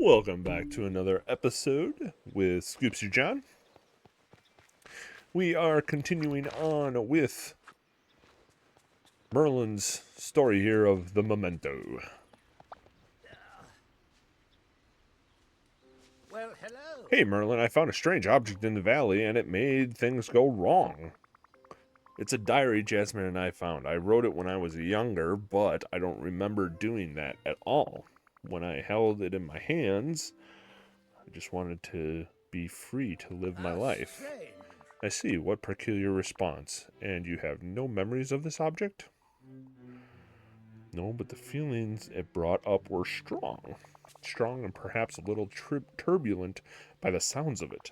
Welcome back to another episode with Scoobster John. We are continuing on with Merlin's story here of the memento. Well, hello. Hey Merlin, I found a strange object in the valley and it made things go wrong. It's a diary Jasmine and I found. I wrote it when I was younger, but I don't remember doing that at all. When I held it in my hands, I just wanted to be free to live my life. Strange. I see, what peculiar response. And you have no memories of this object? No, but the feelings it brought up were strong. Strong and perhaps a little turbulent by the sounds of it.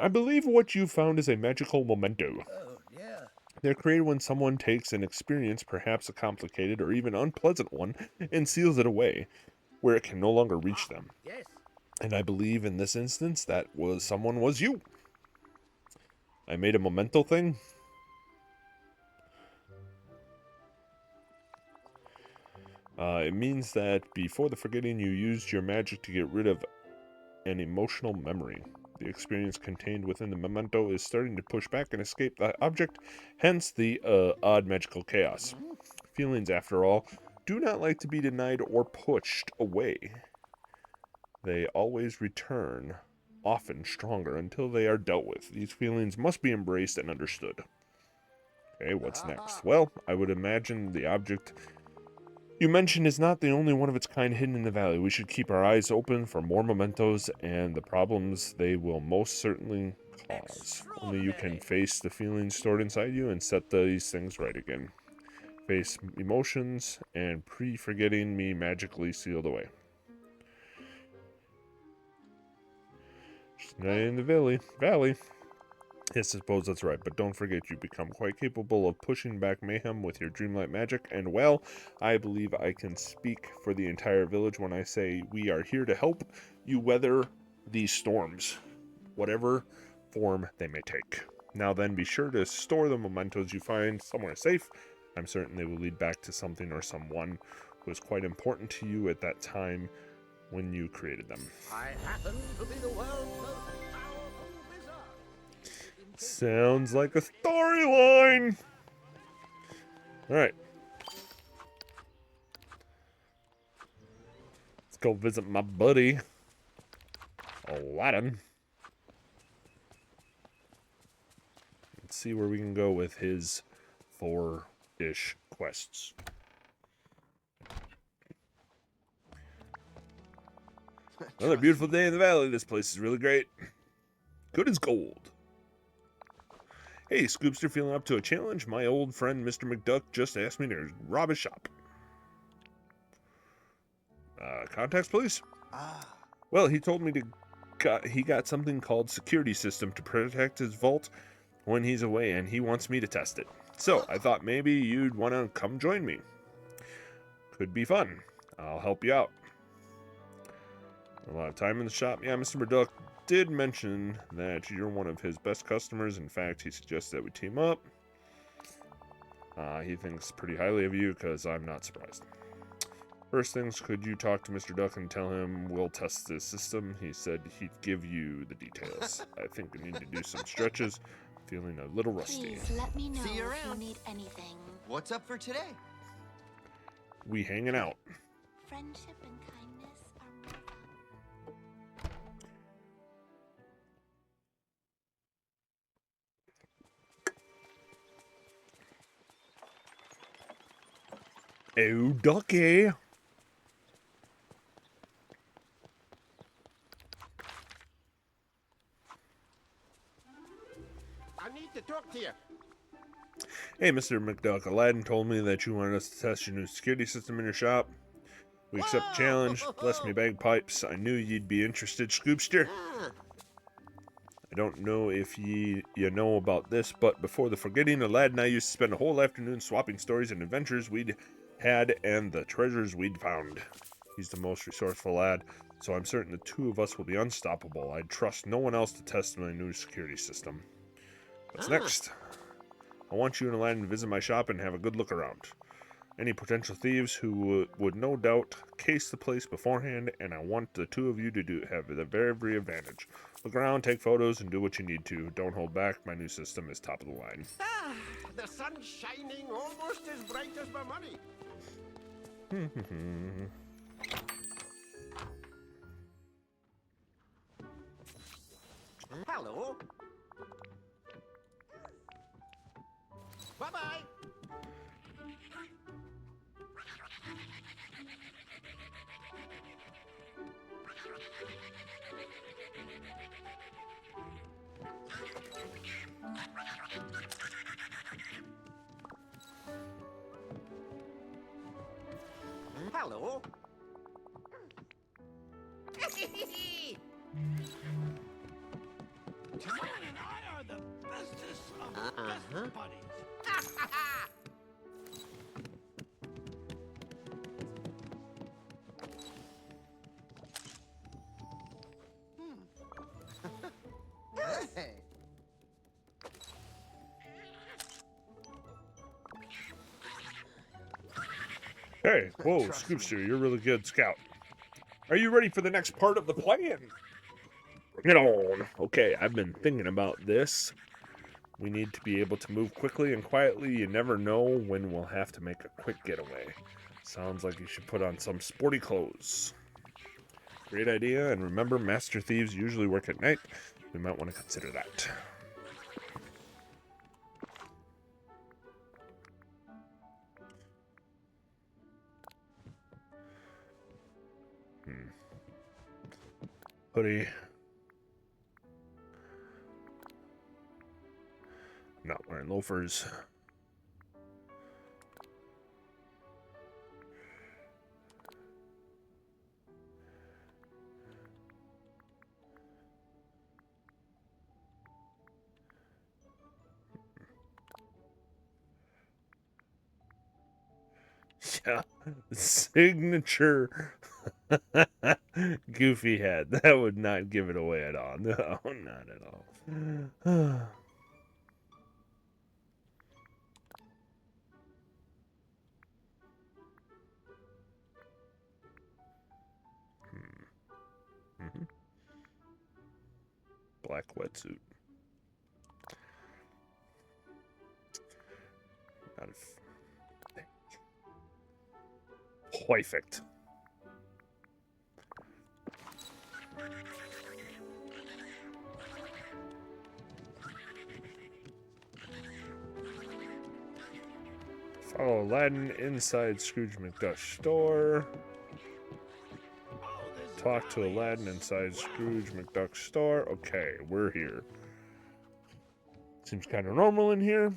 I believe what you found is a magical memento. Oh, yeah. They're created when someone takes an experience, perhaps a complicated or even unpleasant one, and seals it away, where it can no longer reach them. Yes. And I believe in this instance that someone was you. I made a memento thing. It means that before the forgetting, you used your magic to get rid of an emotional memory. The experience contained within the memento is starting to push back and escape the object, hence the odd magical chaos. Feelings, after all, do not like to be denied or pushed away. They always return, often stronger, until they are dealt with. These feelings must be embraced and understood. Okay, what's next? Well, I would imagine the object you mentioned is not the only one of its kind hidden in the valley. We should keep our eyes open for more mementos and the problems they will most certainly cause. Only you can face the feelings stored inside you and set these things right again. Face emotions and pre-forgetting me magically sealed away. Just not in the valley. Yes, I suppose that's right, but don't forget you become quite capable of pushing back mayhem with your dreamlight magic, and well, I believe I can speak for the entire village when I say we are here to help you weather these storms, whatever form they may take. Now then, be sure to store the mementos you find somewhere safe. I'm certain they will lead back to something or someone who was quite important to you at that time when you created them. I happen to be the world's most powerful wizard. Sounds like a storyline! Alright. Let's go visit my buddy, Aladdin. Let's see where we can go with his 4-ish quests. Another beautiful day in the valley. This place is really great. Good as gold. Hey, Scoobster, feeling up to a challenge? My old friend Mr. McDuck just asked me to rob his shop. Contacts, please? Well, he told me he got something called security system to protect his vault when he's away, and he wants me to test it. So, I thought maybe you'd want to come join me. Could be fun. I'll help you out. A lot of time in the shop. Yeah, Mr. McDuck did mention that you're one of his best customers. In fact, he suggests that we team up. He thinks pretty highly of you, because I'm not surprised. First things, could you talk to Mr. Duck and tell him we'll test this system? He said he'd give you the details. I think we need to do some stretches. Feeling a little rusty. Please let me know See you if around. you need anything. What's up for today? We hanging out. Friendship and kindness are more fun. Oh, Ducky. I need to talk to you. Hey, Mr. McDuck, Aladdin told me that you wanted us to test your new security system in your shop. We accept the challenge. Bless me bagpipes. I knew you'd be interested, Scoobster. I don't know if you know about this, but before the forgetting, Aladdin and I used to spend a whole afternoon swapping stories and adventures we'd had and the treasures we'd found. He's the most resourceful lad, so I'm certain the two of us will be unstoppable. I'd trust no one else to test my new security system. What's next? I want you and Aladdin to visit my shop and have a good look around. any potential thieves who would no doubt case the place beforehand, and I want the two of you to have the very advantage. Look around, take photos, and do what you need to. Don't hold back. My new system is top of the line. Ah, the sun's shining almost as bright as my money. Hello. Bye-bye. Hello. Timon and I are the bestest of best buddies. Hey. Hey, whoa, Trust Scoobster, you're a really good scout. Are you ready for the next part of the plan? Bring it on. Okay, I've been thinking about this. We need to be able to move quickly and quietly. You never know when we'll have to make a quick getaway. Sounds like you should put on some sporty clothes. Great idea, and remember, master thieves usually work at night. We might want to consider that. Hoodie. Not wearing loafers. Yeah, signature goofy head. That would not give it away at all. No, not at all. Black wetsuit. Not perfect. Follow Aladdin inside Scrooge McDuck's store. Talk to Aladdin inside Scrooge McDuck's store. Okay, we're here. Seems kind of normal in here.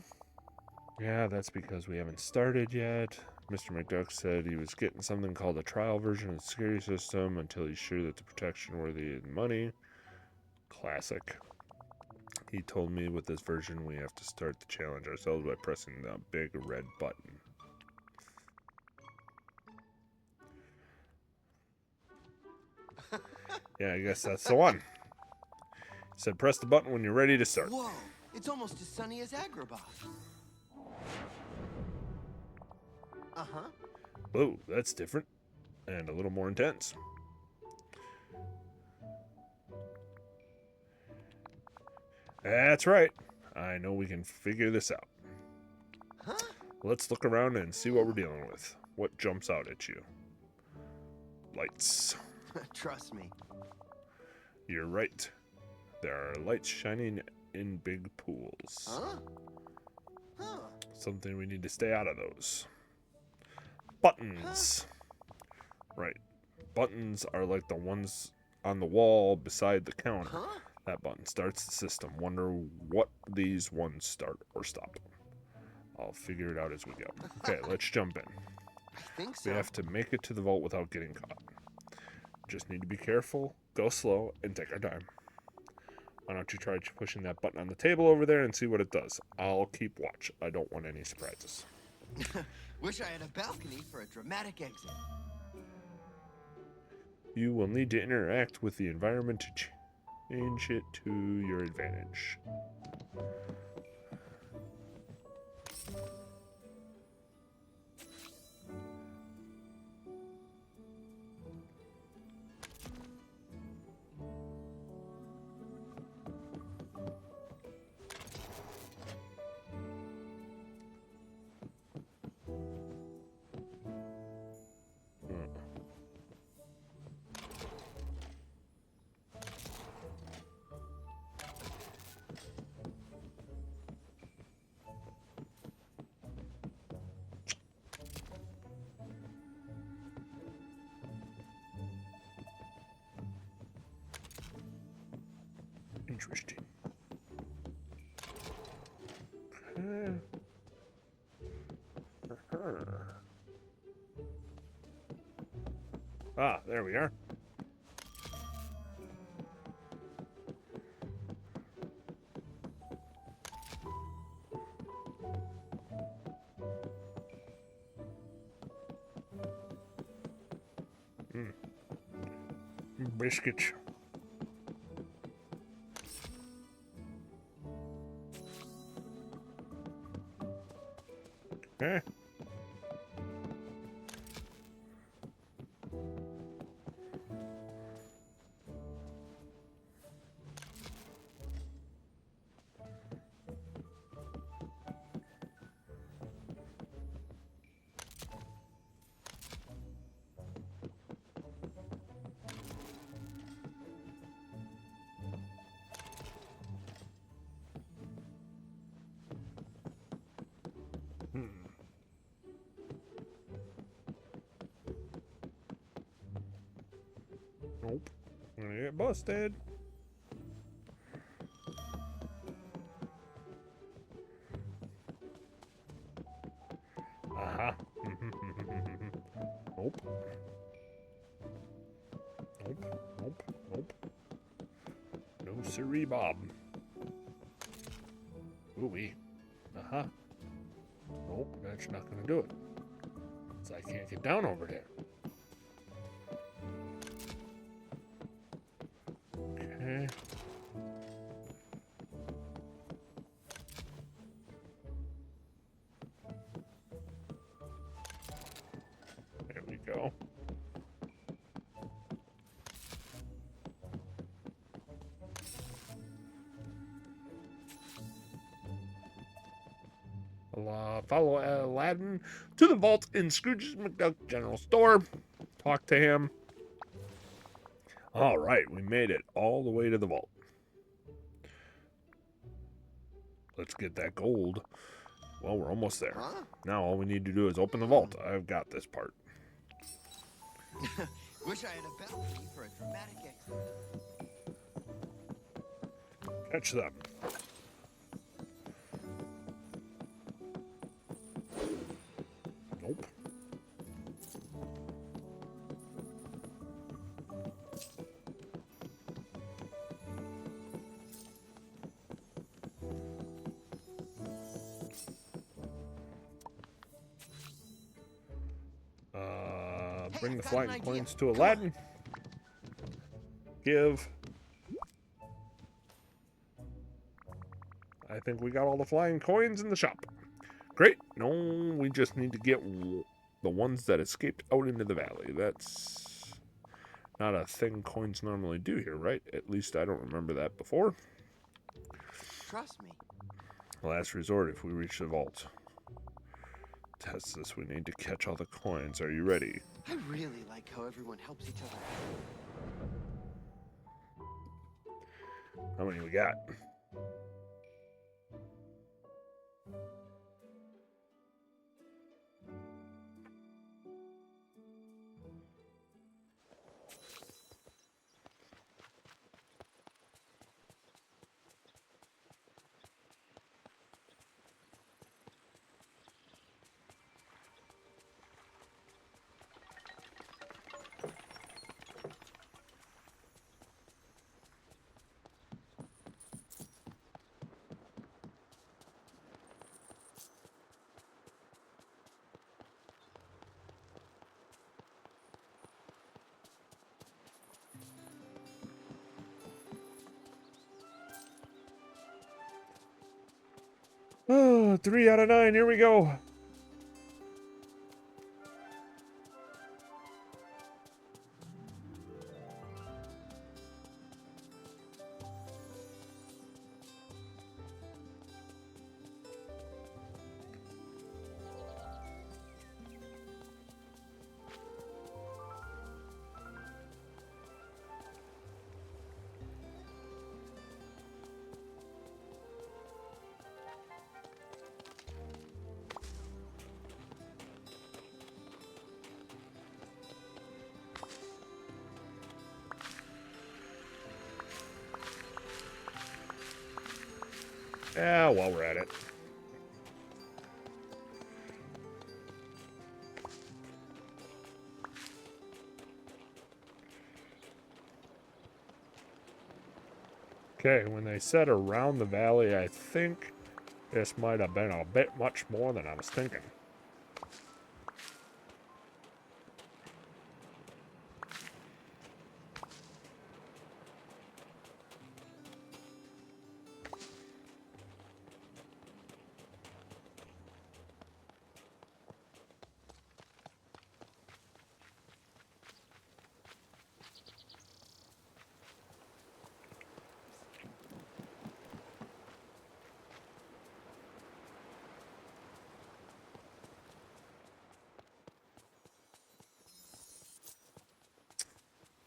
Yeah, that's because we haven't started yet. Mr. McDuck said he was getting something called a trial version of the security system until he's sure that the protection worthy of the money. Classic. He told me with this version we have to start the challenge ourselves by pressing the big red button. Yeah, I guess that's the one. He said press the button when you're ready to start. Whoa, it's almost as sunny as Agrabah. Uh-huh. Whoa, that's different. And a little more intense. That's right. I know we can figure this out. Huh? Let's look around and see what we're dealing with. What jumps out at you? Lights. Trust me. You're right. There are lights shining in big pools. Huh? Huh. Something we need to stay out of those. Buttons. Right. Buttons are like the ones on the wall beside the counter. Huh? That button starts the system. Wonder what these ones start or stop. I'll figure it out as we go. Okay, let's jump in. I think so. We have to make it to the vault without getting caught. Just need to be careful, go slow, and take our time. Why don't you try pushing that button on the table over there and see what it does? I'll keep watch. I don't want any surprises. Wish I had a balcony for a dramatic exit. You will need to interact with the environment to change it to your advantage. Ah, there we are. Biscuits. Okay. Nope. I'm gonna get busted. Uh-huh. Nope. Nope. Nope. Nope. No siree, Bob. Ooh-wee. Uh-huh. Nope, that's not gonna do it. 'Cause I can't get down over there. Okay. There we go. Follow Aladdin to the vault in Scrooge's McDuck General Store. Talk to him. All right, we made it all the way to the vault. Let's get that gold. Well, we're almost there. Huh? Now all we need to do is open the vault. I've got this part. Wish I had a balcony for a dramatic exit. Catch them. Nope. Bring the flying coins to Aladdin. Give. I think we got all the flying coins in the shop. Great. No, we just need to get the ones that escaped out into the valley. That's not a thing coins normally do here, right? At least I don't remember that before. Trust me. Last resort if we reach the vault. Test this. We need to catch all the coins. Are you ready? I really like how everyone helps each other. How many we got? Oh, 3 out of 9. Here we go. Yeah, while we're at it. Okay, when they said around the valley, I think this might have been a bit much more than I was thinking.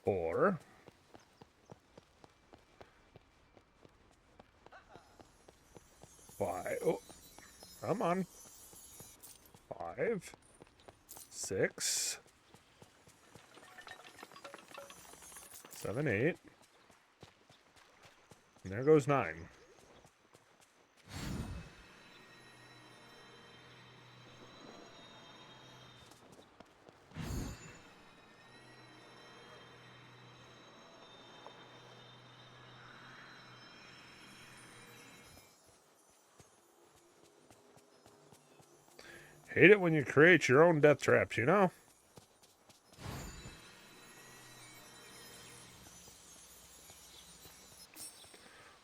Or five. Oh, come on. 5, 6, 7, 8. And there goes 9. Hate it when you create your own death traps, you know?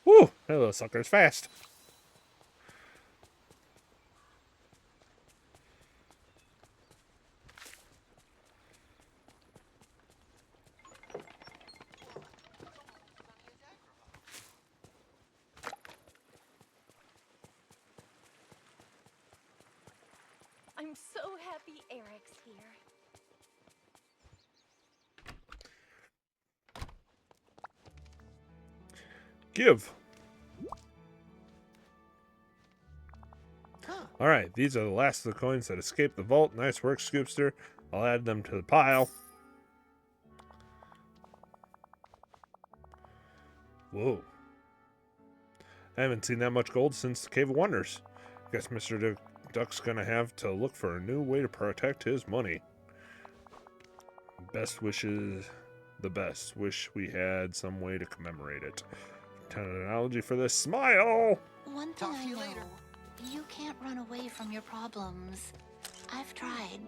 Woo! That little sucker's fast. I'm so happy Eric's here. Give. Huh. Alright, these are the last of the coins that escaped the vault. Nice work, Scoobster. I'll add them to the pile. Whoa. I haven't seen that much gold since the Cave of Wonders. Guess Mr. Duck's gonna have to look for a new way to protect his money. Best wishes, the best. Wish we had some way to commemorate it. Terminology for this. Smile! One thing Talk to I you know, later. you can't run away from your problems. I've tried.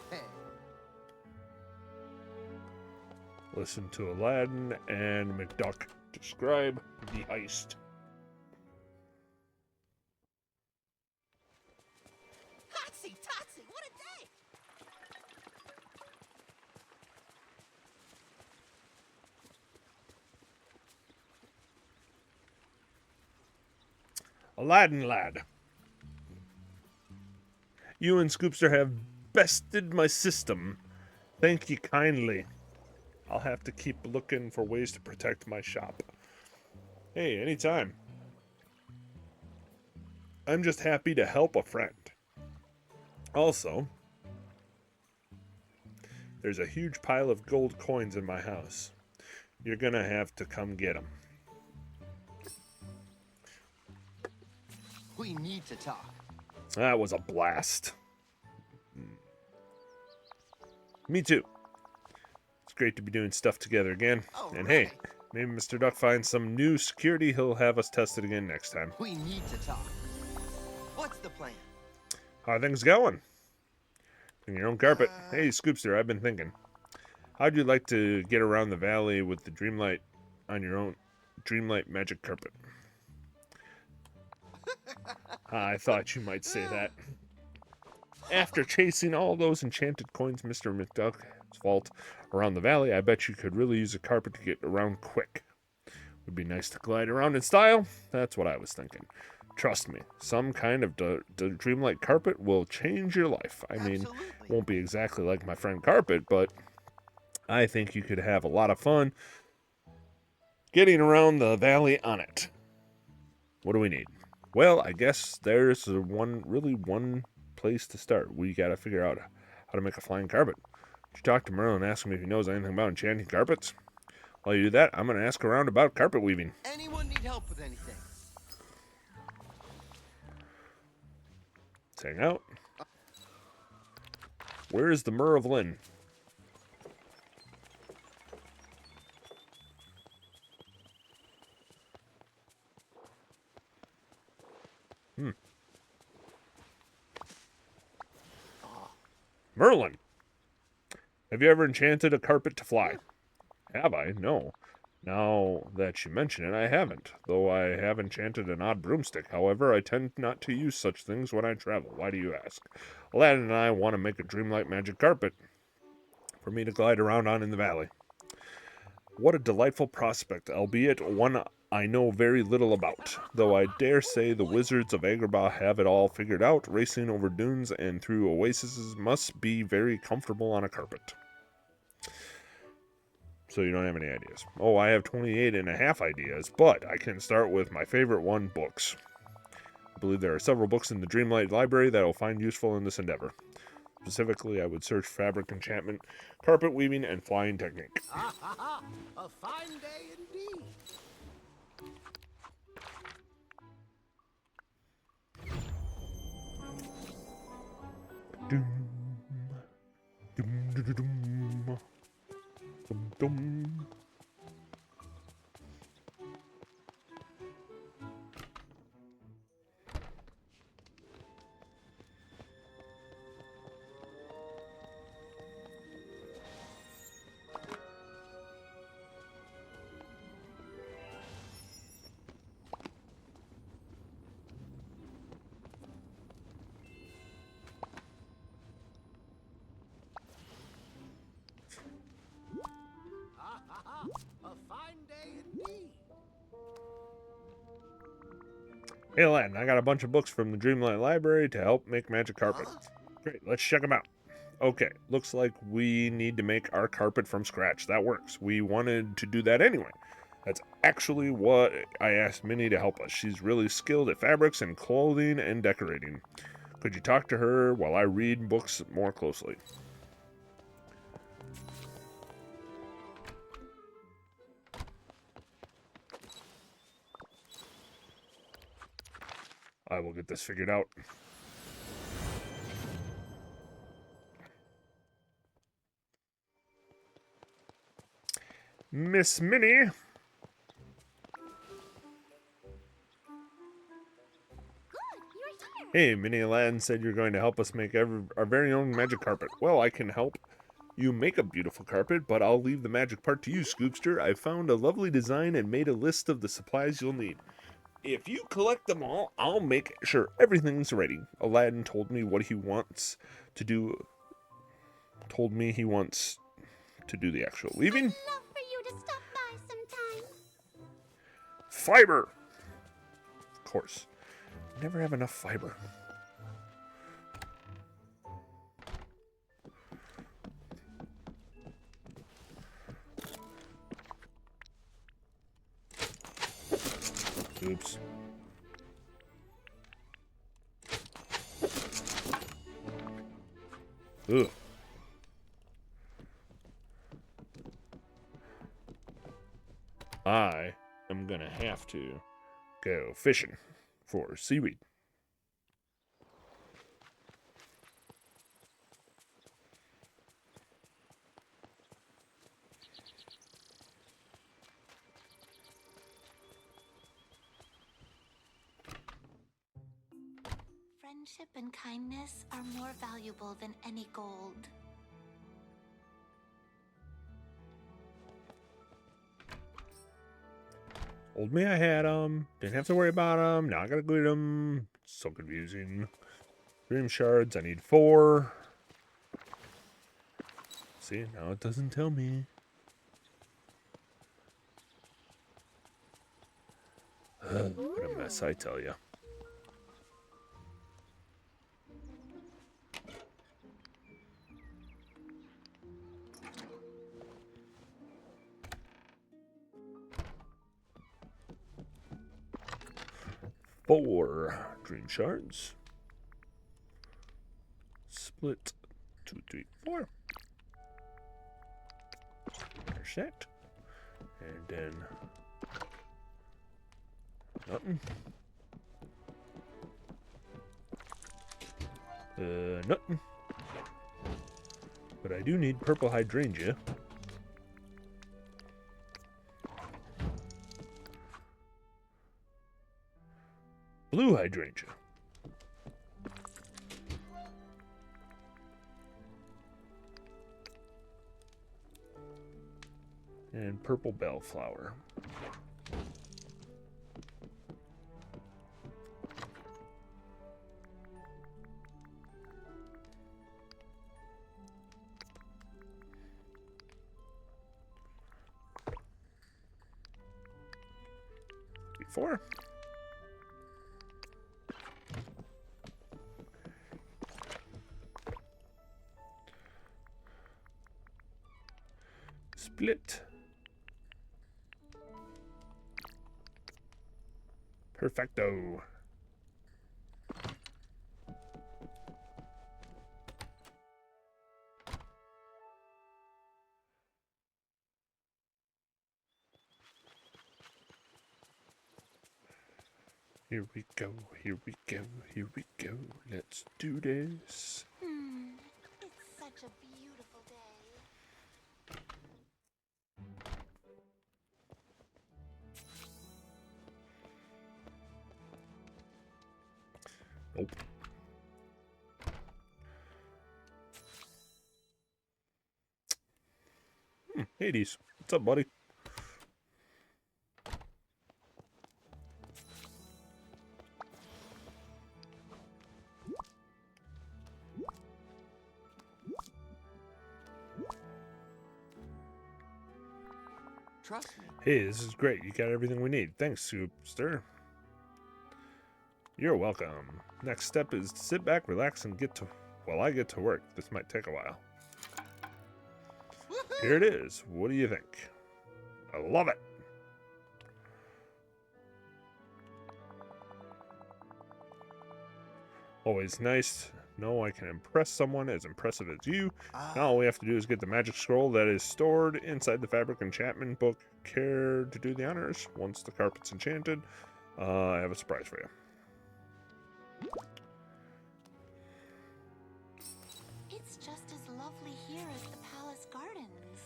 Hey. Listen to Aladdin and McDuck describe the heist. Totsy, Totsy, what a day! Aladdin lad. You and Scoopster have bested my system. Thank you kindly. I'll have to keep looking for ways to protect my shop. Hey, anytime. I'm just happy to help a friend. Also, there's a huge pile of gold coins in my house. You're gonna have to come get them. We need to talk. That was a blast. Me too. It's great to be doing stuff together again. All And hey, right. maybe Mr. Duck finds some new security. He'll have us test it again next time. We need to talk. What's the plan? How are things going? Bring your own carpet. Hey, Scoopster, I've been thinking. How'd you like to get around the valley with the Dreamlight on your own Dreamlight magic carpet? I thought you might say that. After chasing all those enchanted coins, Mr. McDuck's vault around the valley, I bet you could really use a carpet to get around quick. Would be nice to glide around in style. That's what I was thinking. Trust me, some kind of the Dreamlight carpet will change your life. I mean, Absolutely. won't be exactly like my friend Carpet, but I think you could have a lot of fun getting around the valley on it. What do we need? Well, I guess there's one place to start. We gotta figure out how to make a flying carpet. Did you talk to Merlin and ask him if he knows anything about enchanting carpets? While you do that, I'm gonna ask around about carpet weaving. Anyone need help with anything? Let's hang out. Where is the Myrrh of Lynn? Merlin, have you ever enchanted a carpet to fly? Have I? No. Now that you mention it, I haven't, though I have enchanted an odd broomstick. However, I tend not to use such things when I travel. Why do you ask? Aladdin and I want to make a dreamlight magic carpet for me to glide around on in the valley. What a delightful prospect, albeit one I know very little about, though I dare say the wizards of Agrabah have it all figured out. Racing over dunes and through oases must be very comfortable on a carpet. So you don't have any ideas. Oh, I have 28 and a half ideas, but I can start with my favorite one, books. I believe there are several books in the Dreamlight Library that I will find useful in this endeavor. Specifically, I would search fabric enchantment, carpet weaving, and flying technique. Ha ha ha! A fine day indeed. Doom, doom, doom, doom, doom, doom. Ha ha ha! A fine day indeed. Hey, Aladdin, I got a bunch of books from the Dreamlight Library to help make magic carpet. Great, let's check them out. Okay, looks like we need to make our carpet from scratch. That works. We wanted to do that anyway. That's actually what I asked Minnie to help us. She's really skilled at fabrics and clothing and decorating. Could you talk to her while I read books more closely? I will get this figured out. Miss Minnie. Hey, Minnie, Aladdin said you're going to help us make our very own magic carpet. Well, I can help you make a beautiful carpet, but I'll leave the magic part to you, Scoobster. I found a lovely design and made a list of the supplies you'll need. If you collect them all, I'll make sure everything's ready. Aladdin told me what he wants to do. Told me he wants to do the actual weaving. I'd love for you to stop by sometime. Fiber! Of course. Never have enough fiber. Oops. Ugh. I am gonna have to go fishing for seaweed. Friendship and kindness are more valuable than any gold. Old me, I had them. Didn't have to worry about them. Now I gotta get them. So confusing. Dream shards, I need 4. See, now it doesn't tell me. What a mess, I tell ya. Four dream shards. Split 2, 3, 4. There's that. And then nothing. Nothing. But I do need purple hydrangea. Blue hydrangea. And purple bellflower. Before. Split. Perfecto. Here we go, here we go, here we go. Let's do this. It's such a beautiful day. Nope. Hades, what's up, buddy? Trust me. Hey, this is great. You got everything we need. Thanks, Scoobster. You're welcome. Next step is to sit back, relax, and well, I get to work. This might take a while. Here it is. What do you think? I love it. Always nice to know I can impress someone as impressive as you. Now all we have to do is get the magic scroll that is stored inside the fabric enchantment book. Care to do the honors? Once the carpet's enchanted, I have a surprise for you. It's just as lovely here as the palace gardens.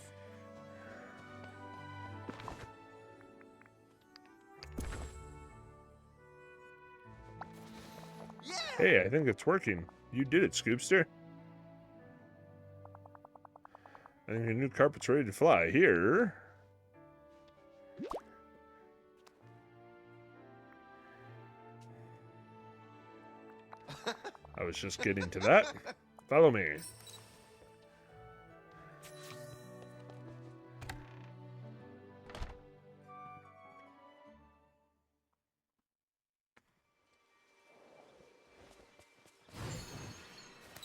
Yeah. Hey, I think it's working. You did it, Scoobster. I think your new carpet's ready to fly. Here. I was just getting to that. Follow me.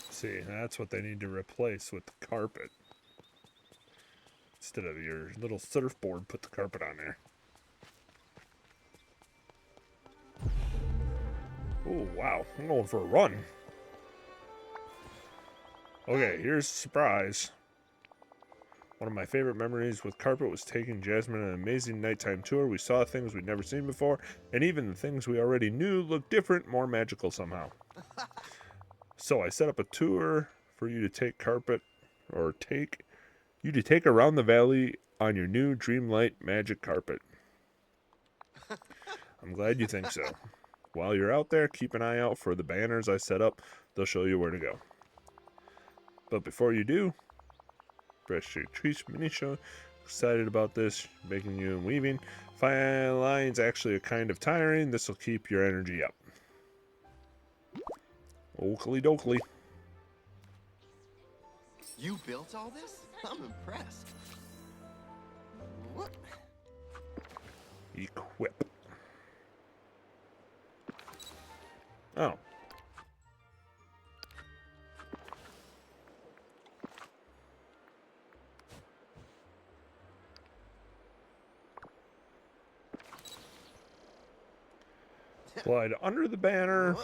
See, that's what they need to replace with the carpet. Instead of your little surfboard, put the carpet on there. Oh, wow. I'm going for a run. Okay, here's a surprise. One of my favorite memories with carpet was taking Jasmine on an amazing nighttime tour. We saw things we'd never seen before, and even the things we already knew looked different, more magical somehow. So I set up a tour for you to take take around the valley on your new Dreamlight magic carpet. I'm glad you think so. While you're out there, keep an eye out for the banners I set up. They'll show you where to go. But before you do, brush your trees mini show. Excited about this, making you and weaving. Fine lines actually are kind of tiring. This will keep your energy up. Oakley dokley. You built all this? I'm impressed. What? Equip. Oh. Slide under the banner.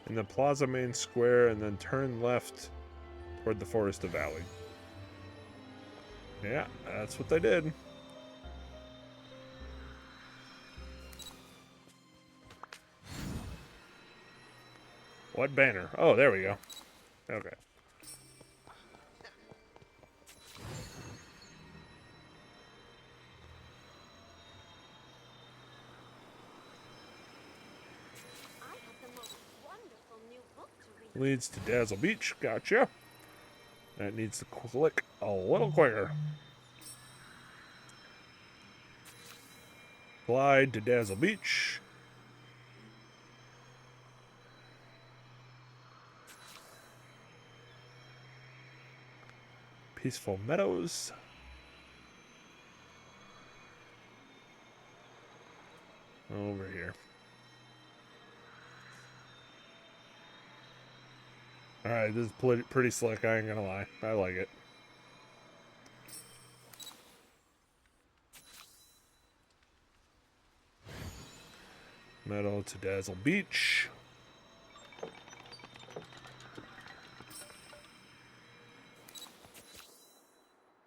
In the plaza main square, and then turn left toward the Forest of Valley. Yeah, that's what they did. What banner? Oh, there we go. Okay. I have the most wonderful new book to read. Leads to Dazzle Beach. Gotcha. That needs to click a little quicker. Glide to Dazzle Beach. Peaceful Meadows. Over here. Alright, this is pretty slick, I ain't gonna lie. I like it. Meadow to Dazzle Beach.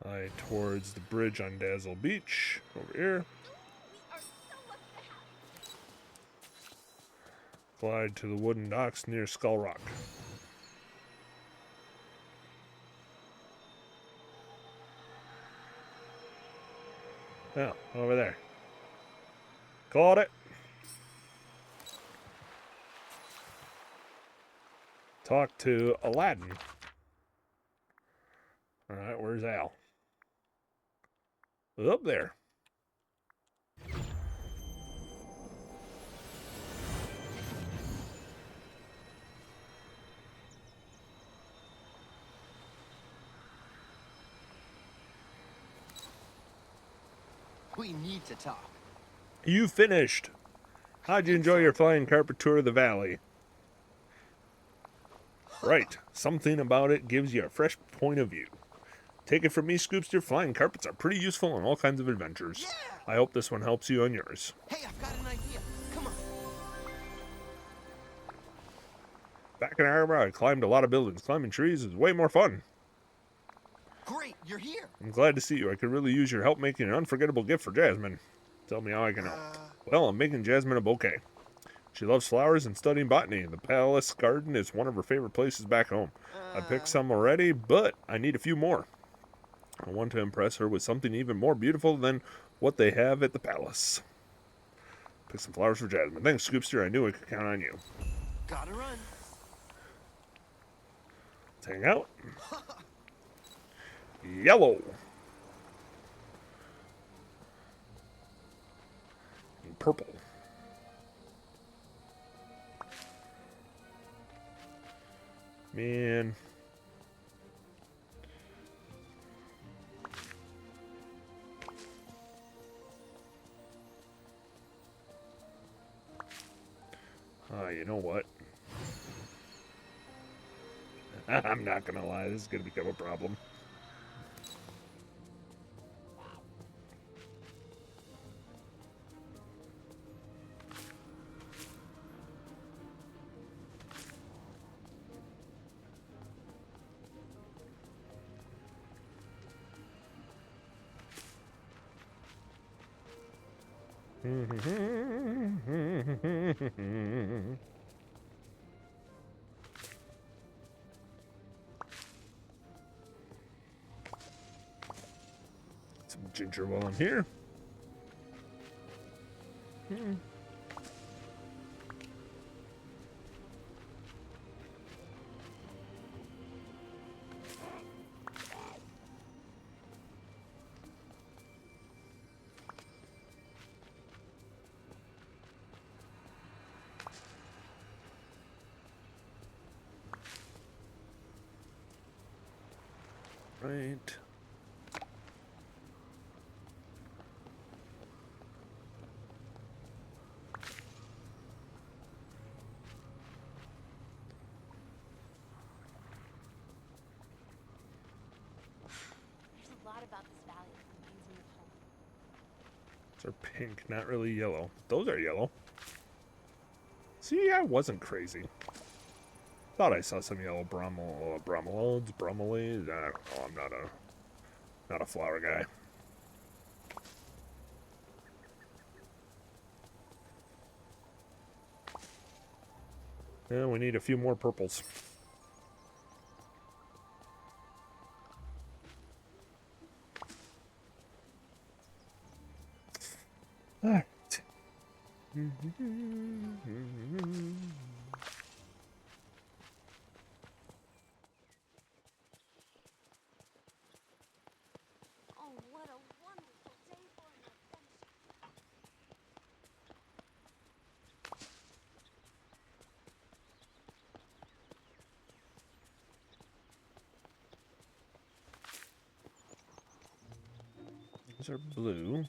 Eye towards the bridge on Dazzle Beach. Over here. We are so lucky to have you. Glide to the wooden docks near Skull Rock. Oh, over there. Caught it. Talk to Aladdin. Alright, where's Al? Up there. We need to talk. You finished. How'd you enjoy your flying carpet tour of the valley? Right. Something about it gives you a fresh point of view. Take it from me, Scoobster, flying carpets are pretty useful on all kinds of adventures. Yeah! I hope this one helps you on yours. Hey, I've got an idea. Come on. Back in Arbor, I climbed a lot of buildings. Climbing trees is way more fun. Great, you're here. I'm glad to see you. I could really use your help making an unforgettable gift for Jasmine. Tell me how I can help. Well, I'm making Jasmine a bouquet. She loves flowers and studying botany. The palace garden is one of her favorite places back home. I picked some already, but I need a few more. I want to impress her with something even more beautiful than what they have at the palace. Pick some flowers for Jasmine. Thanks, Scoobster. I knew I could count on you. Gotta run. Let's hang out. Yellow. And purple. Man. You know what? I'm not gonna lie, this is gonna become a problem. Some ginger while I'm here. Right. There's a lot about this valley that reminds me of home. Those are pink, not really yellow. Those are yellow. See, I wasn't crazy. Thought I saw some yellow bromeliads. I don't know. I'm not a flower guy. Yeah, we need a few more purples. All right. Those are blue.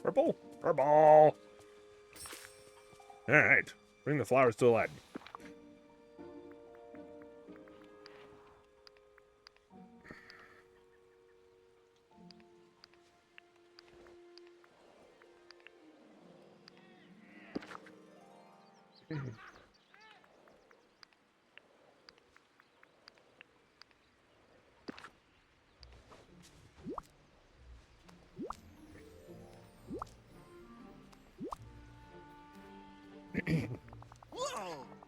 Purple. Purple. All right. Bring the flowers to Aladdin.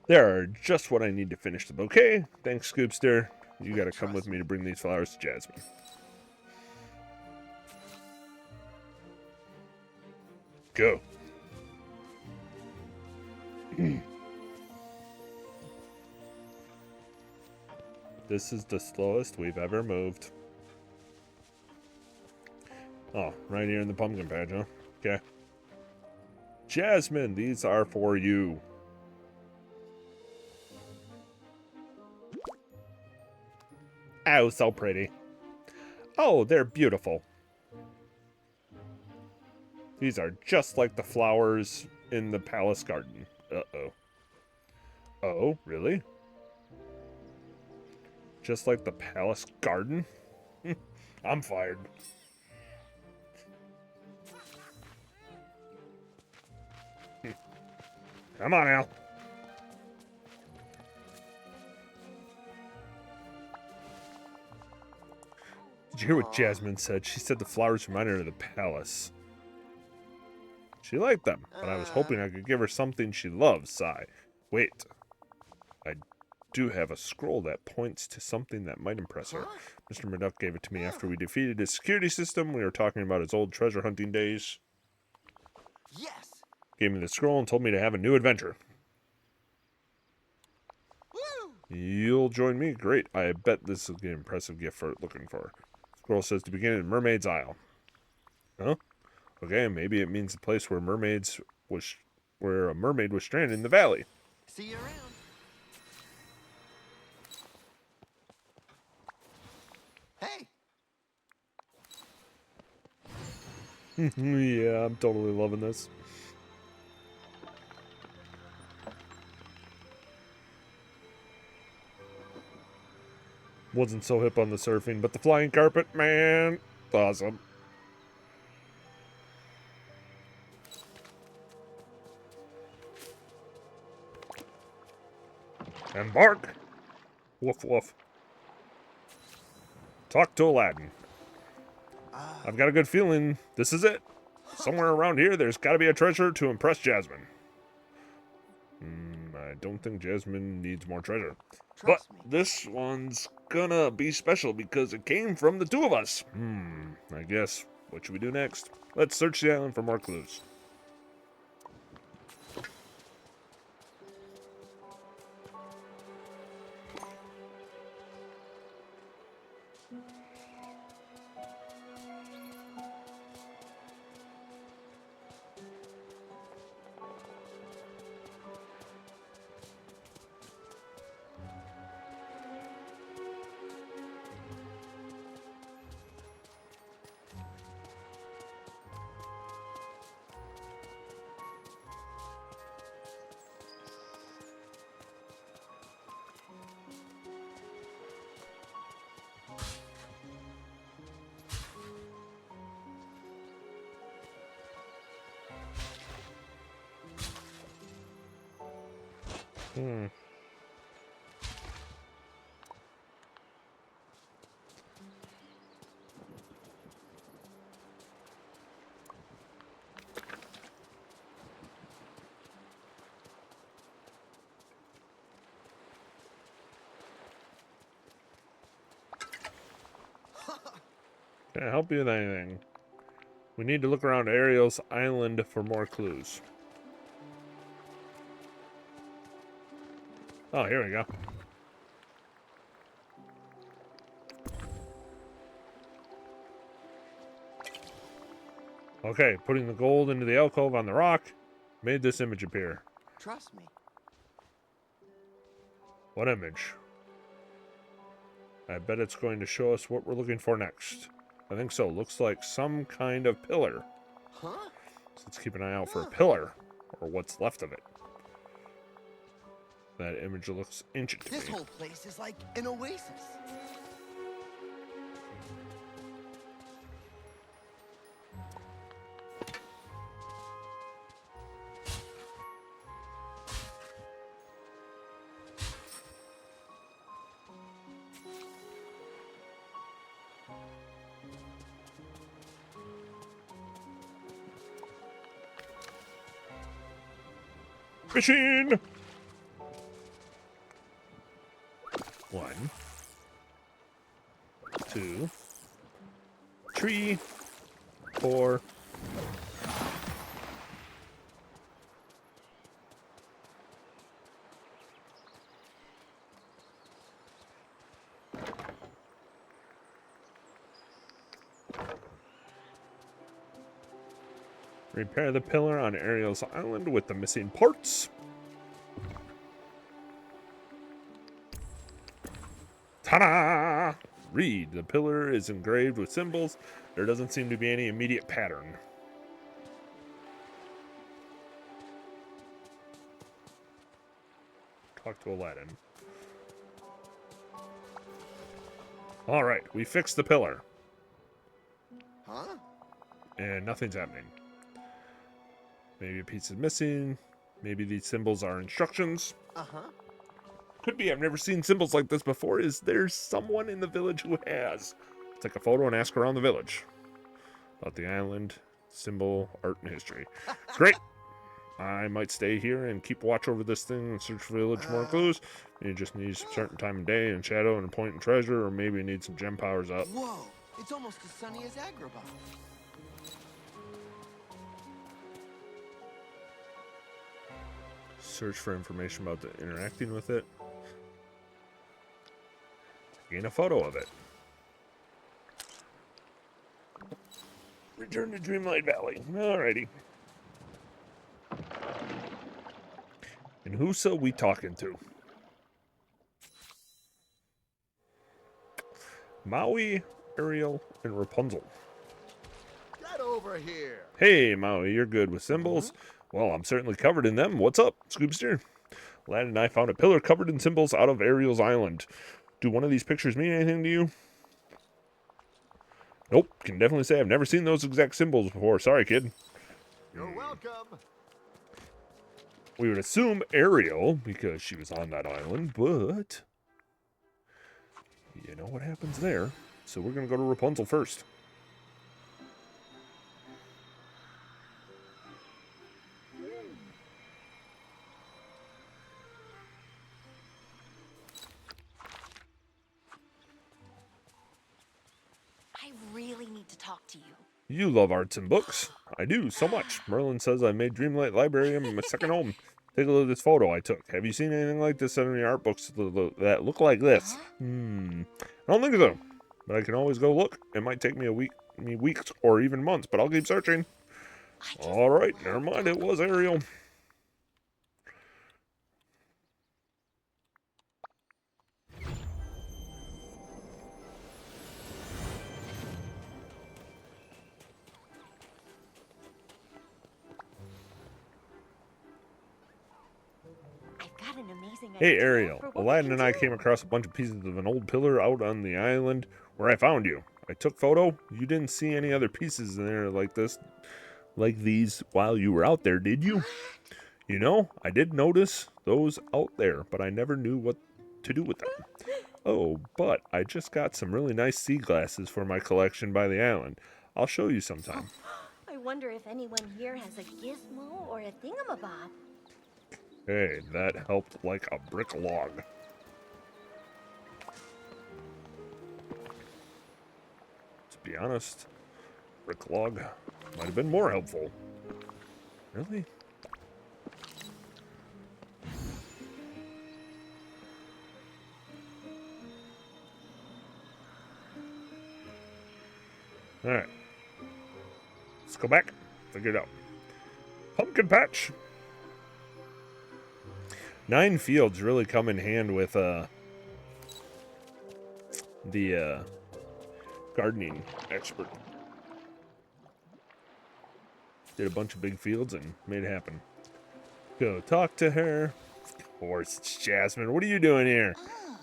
There are just what I need to finish the bouquet. Thanks, Scoobster. You gotta come with me to bring these flowers to Jasmine. Go. This is the slowest we've ever moved. Oh, right here in the pumpkin patch, huh? Okay. Jasmine, these are for you. Oh, so pretty. Oh, they're beautiful. These are just like the flowers in the palace garden. Uh-oh. Oh, really? Just like the palace garden? I'm fired. Come on, Al. Did you hear what Jasmine said? She said the flowers reminded her of the palace. She liked them, but I was hoping I could give her something she loves, sigh. Wait. I do have a scroll that points to something that might impress her. Mr. Murdoch gave it to me after we defeated his security system. We were talking about his old treasure hunting days. Yes. Gave me the scroll and told me to have a new adventure. Woo! You'll join me? Great. I bet this is an impressive gift for looking for. Scroll says to begin in Mermaid's Isle. Huh? Okay, maybe it means the place where where a mermaid was stranded in the valley. See you around. Hey. Yeah, I'm totally loving this. Wasn't so hip on the surfing, but the flying carpet, man, it's awesome. Embark! Woof woof. Talk to Aladdin. I've got a good feeling this is it. Somewhere around here, there's got to be a treasure to impress Jasmine. I don't think Jasmine needs more treasure. Trust me. But this one's gonna be special because it came from the two of us. I guess. What should we do next? Let's search the island for more clues. Can I help you with anything? We need to look around Ariel's island for more clues. Oh, here we go. Okay, putting the gold into the alcove on the rock. made this image appear? Trust me. What image? I bet it's going to show us what we're looking for next. I think so. Looks like some kind of pillar. Huh? So let's keep an eye out for a pillar, or what's left of it. That image looks ancient to This me. whole place is like an oasis. Machine! 1, 2, 3, 4. Repair the pillar on Ariel's island with the missing parts. Ta-da! Read. The pillar is engraved with symbols. There doesn't seem to be any immediate pattern. Talk to Aladdin. Alright, we fixed the pillar. Huh? And nothing's happening. Maybe a piece is missing. Maybe these symbols are instructions. Uh-huh. Could be. I've never seen symbols like this before. Is there someone in the village who has? Take a photo and ask around the village. About the island, symbol, art, and history. Great. I might stay here and keep watch over this thing and search for village for more clues. You just need a certain time of day and shadow and a point and treasure, or maybe you need some gem powers up. Whoa, it's almost as sunny as Agrabah. Search for information about the interacting with it. Gain a photo of it. Return to Dreamlight Valley. Alrighty. And who's we talking to? Maui, Ariel, and Rapunzel. Get over here. Hey, Maui, you're good with symbols? Well, I'm certainly covered in them. What's up, Scoobster? Aladdin and I found a pillar covered in symbols out of Ariel's island. Do one of these pictures mean anything to you? Nope, can definitely say I've never seen those exact symbols before. Sorry, kid. You're welcome. We would assume Ariel, because she was on that island, but you know what happens there. So we're going to go to Rapunzel first. I really need to talk to you. You love arts and books. I do, so much. Merlin says I made Dreamlight Library my second home. Take a look at this photo I took. Have you seen anything like this in any art books that look like this? I don't think so. But I can always go look. It might take me weeks or even months, but I'll keep searching. All right, never mind. It was Ariel. I've got an amazing Hey, idea Ariel. for what we Aladdin can and I do. came across a bunch of pieces of an old pillar out on the island where I found you. I took photo. You didn't see any other pieces in there like these while you were out there, did you? You know, I did notice those out there, but I never knew what to do with them. Oh, but I just got some really nice sea glasses for my collection by the island. I'll show you sometime. I wonder if anyone here has a gizmo or a thingamabob. Hey, that helped like a brick log. To be honest, brick log might have been more helpful. Really? Alright. Let's go back. Figure it out. Pumpkin patch. 9 fields really come in hand with the gardening expert. Did a bunch of big fields and made it happen. Go talk to her. Of course, it's Jasmine. What are you doing here?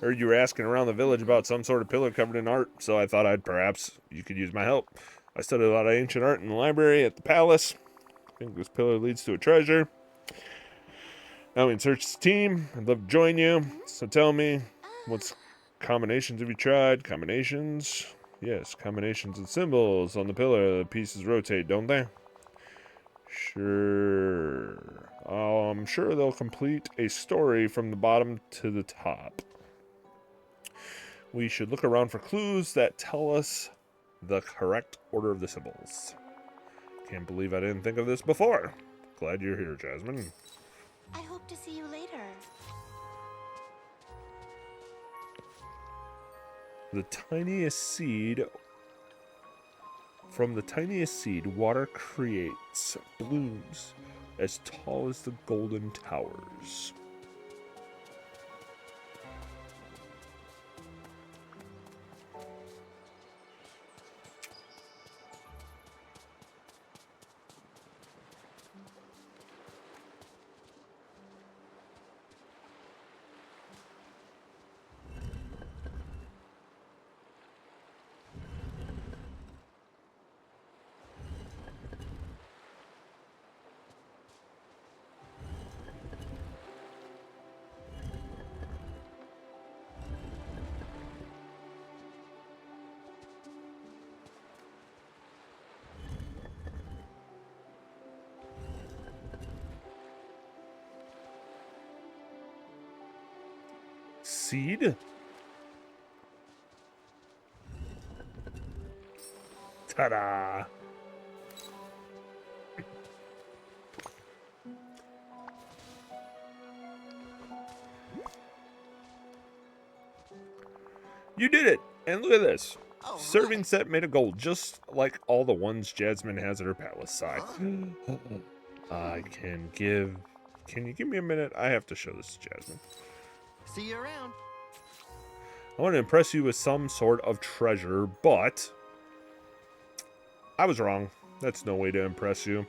Heard you were asking around the village about some sort of pillar covered in art, so I thought perhaps you could use my help. I studied a lot of ancient art in the library at the palace. I think this pillar leads to a treasure. Now we can search the team. I'd love to join you. So tell me, what combinations have you tried? Combinations? Yes, combinations and symbols on the pillar. The pieces rotate, don't they? Sure. I'm sure they'll complete a story from the bottom to the top. We should look around for clues that tell us the correct order of the symbols. Can't believe I didn't think of this before. Glad you're here, Jasmine. I hope to see you later. The tiniest seed. From the tiniest seed, water creates blooms as tall as the golden towers. Seed? Ta-da! You did it! And look at this. All Serving right. set made of gold, just like all the ones Jasmine has at her palace side. I can give... Can you give me a minute? I have to show this to Jasmine. See you around. I want to impress you with some sort of treasure, but... I was wrong. That's no way to impress you.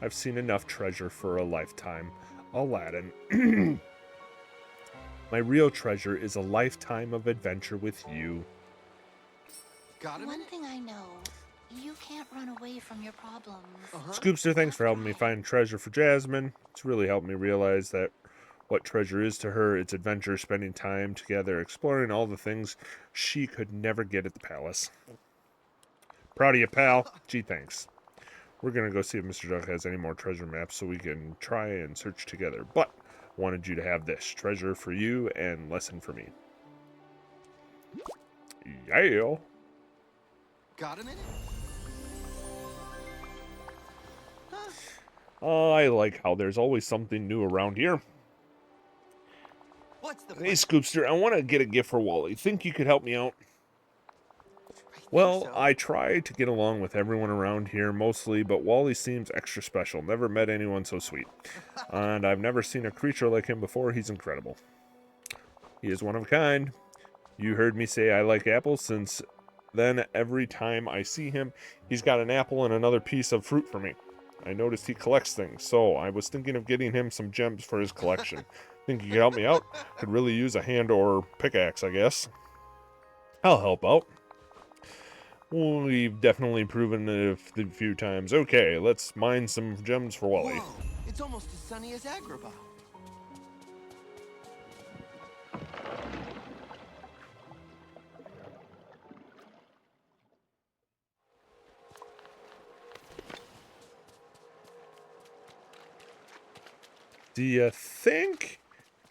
I've seen enough treasure for a lifetime. Aladdin. My real treasure is a lifetime of adventure with you. Got a One minute? thing I know, you can't run away from your problems. Scoobster, thanks for helping me find treasure for Jasmine. It's really helped me realize that what treasure is to her, it's adventure, spending time together, exploring all the things she could never get at the palace. Proud of you, pal. Gee, thanks. We're going to go see if Mr. Duck has any more treasure maps so we can try and search together. But wanted you to have this. Treasure for you and lesson for me. Yeah. Got a minute? I like how there's always something new around here. What's the Hey, Scoobster, I want to get a gift for Wally. Think you could help me out? Well, I try to get along with everyone around here mostly, but Wally seems extra special. Never met anyone so sweet. And I've never seen a creature like him before. He's incredible. He is one of a kind. You heard me say I like apples. Since then, every time I see him, he's got an apple and another piece of fruit for me. I noticed he collects things, so I was thinking of getting him some gems for his collection. Think you could help me out? Could really use a hand or pickaxe, I guess. I'll help out. We've definitely proven it a few times. Okay, let's mine some gems for Wally. Whoa, it's almost as sunny as Agrabah. Do you think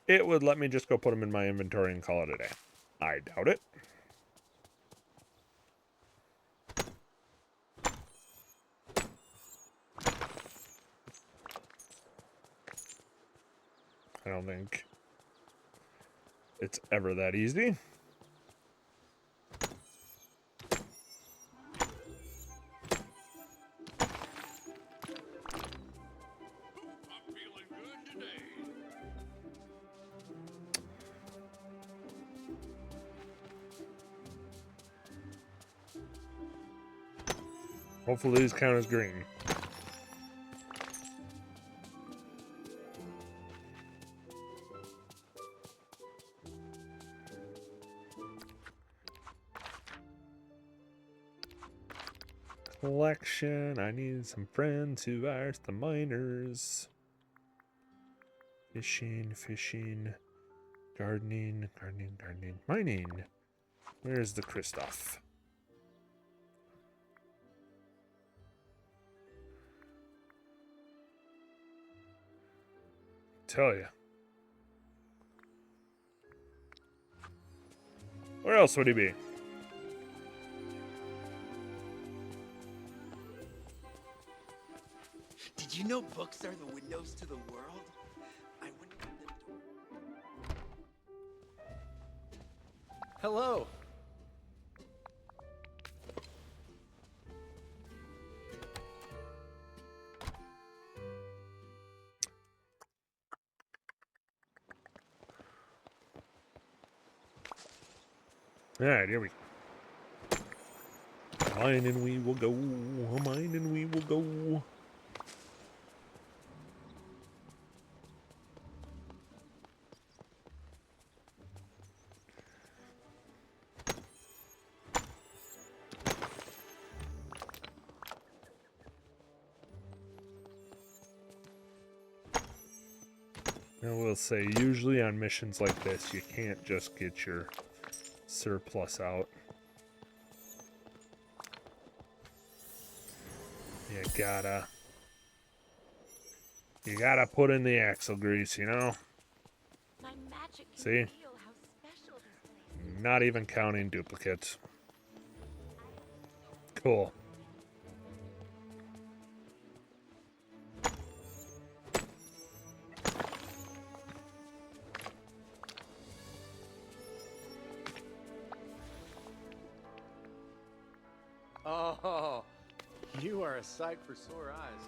it would let me just go put them in my inventory and call it a day? I doubt it. I don't think it's ever that easy. I'm feeling good. Hopefully these count as green. Collection. I need some friends who are the miners. Fishing, fishing, gardening, gardening, gardening, mining. Where's the Kristoff? Tell ya. Where else would he be? Did you know books are the windows to the world? I wouldn't want them to... Hello. Alright, here we go. Mine and we will go. Mine and we will go. I will say, usually on missions like this, you can't just get your surplus out. You gotta put in the axle grease, you know? My magic can See? reveal how special this place is. Not even counting duplicates. Cool. Oh, you are a sight for sore eyes.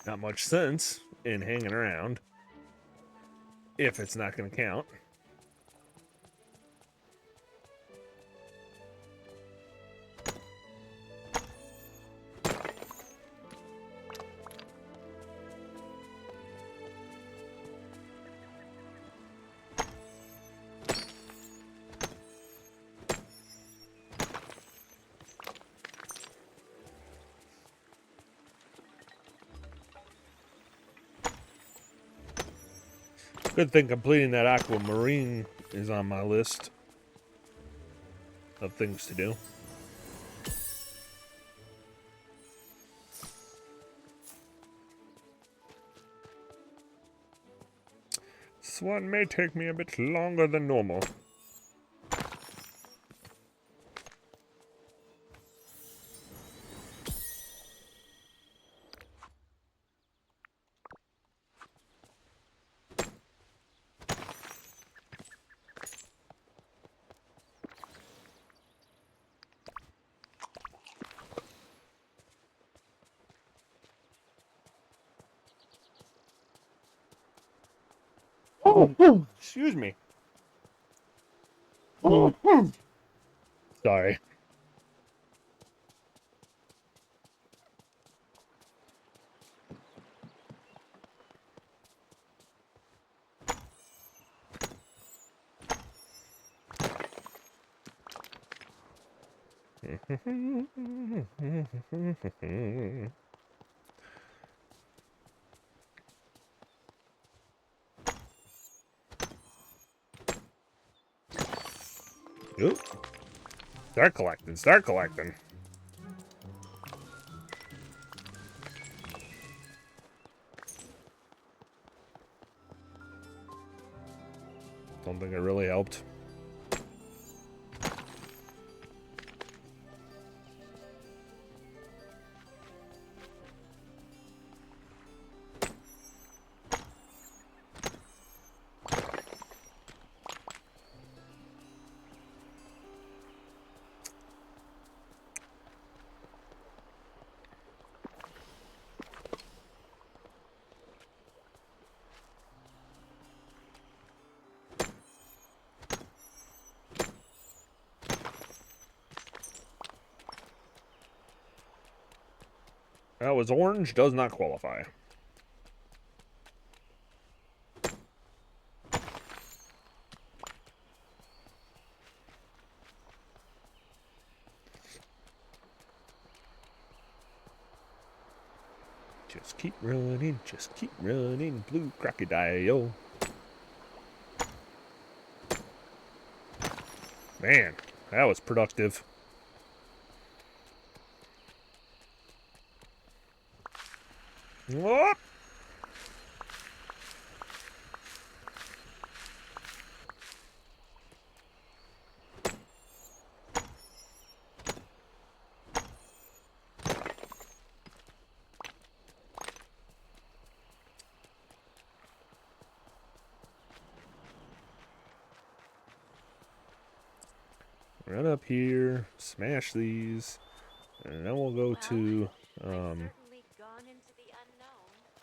Not much sense in hanging around if it's not going to count. Good thing completing that aquamarine is on my list of things to do. This one may take me a bit longer than normal. Oh, excuse me. Sorry. Oop. Start collecting, start collecting. Don't think it really helped. That was orange, does not qualify. Just keep running, blue crocodile. Man, that was productive. Whoop! Run up here, smash these, and then we'll go to Certainly gone into the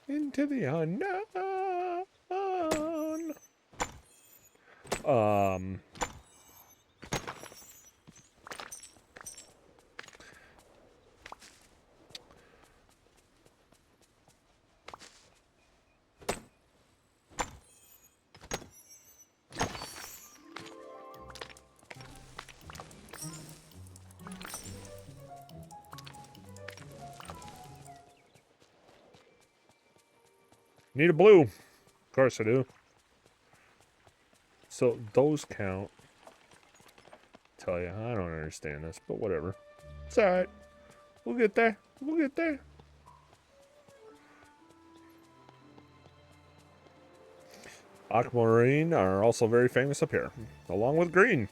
unknown. into the unknown. Need a blue. Of course I do. So those count. Tell you, I don't understand this, but whatever. It's alright. We'll get there. We'll get there. Aquamarine are also very famous up here, along with green.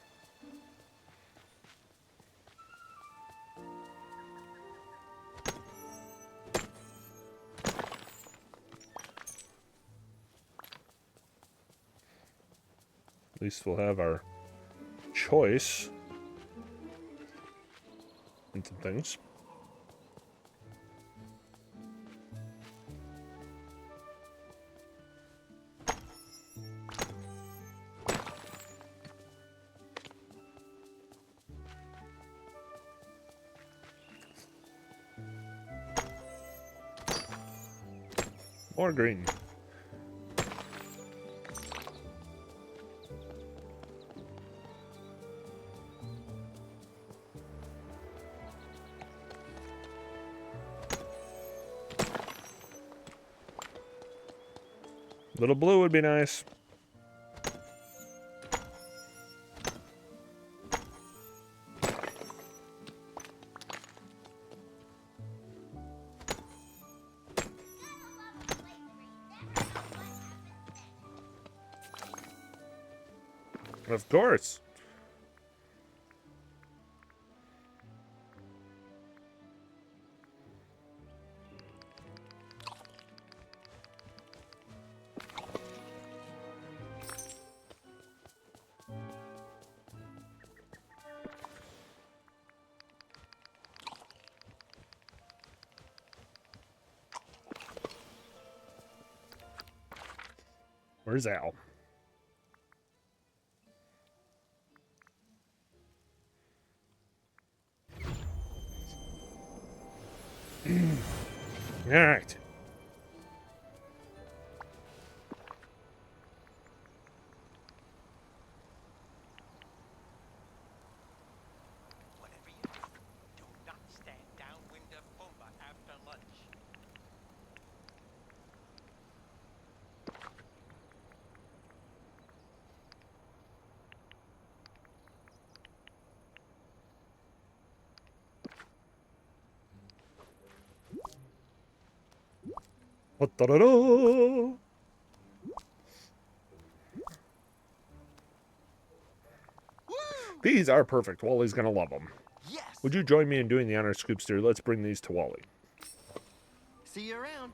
At least we'll have our choice in some things. More green. Little blue would be nice. Of course. Where's Al? All right. Whatever you do, do not stand downwind of Pumbaa after lunch. Da-da-da. These are perfect. Wally's gonna love them. Yes! Would you join me in doing the honor, Scoobster? Let's bring these to Wally. See you around.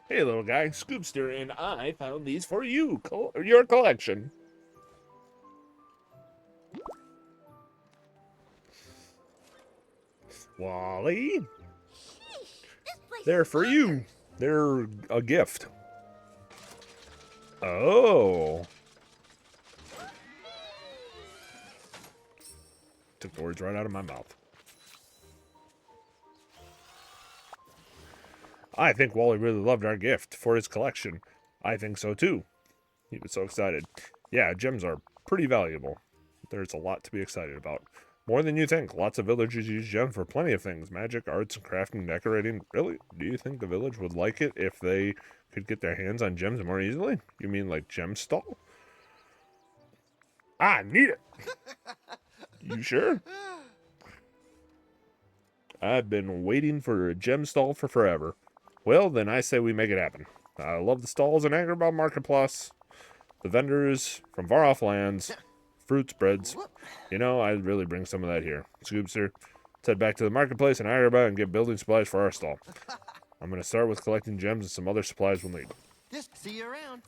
Hey, little guy, Scoobster and I found these for you, your collection. Wally, This place they're is for awesome. you. They're a gift. Oh. Took the words right out of my mouth. I think Wally really loved our gift for his collection. I think so too. He was so excited. Yeah, gems are pretty valuable. There's a lot to be excited about. More than you think. Lots of villagers use gems for plenty of things. Magic, arts, crafting, decorating. Really? Do you think the village would like it if they could get their hands on gems more easily? You mean like gem stall? I need it. You sure? I've been waiting for a gem stall for forever. Well, then I say we make it happen. I love the stalls in Agrabah Marketplace. The vendors from far off lands. Fruit spreads. You know, I'd really bring some of that here. Scoobster, let's head back to the marketplace in Agrabah and get building supplies for our stall. I'm going to start with collecting gems and some other supplies we'll need. Just see you around.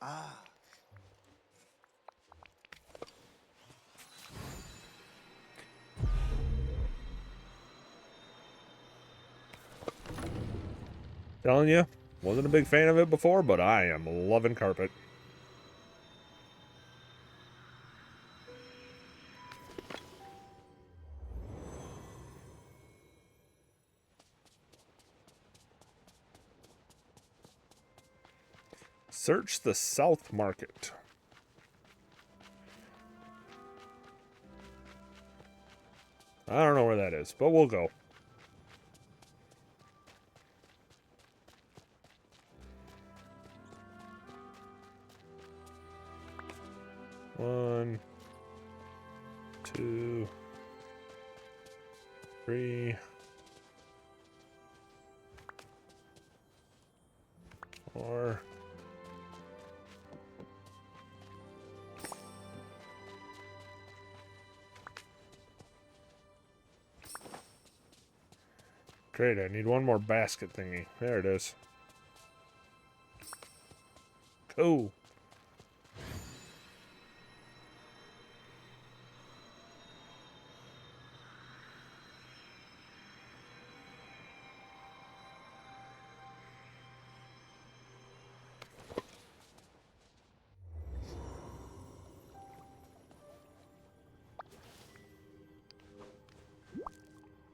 Ah. Telling you, wasn't a big fan of it before, but I am loving carpet. Search the South Market. I don't know where that is, but we'll go. One, two, three, four. Great, I need one more basket thingy. There it is. Cool.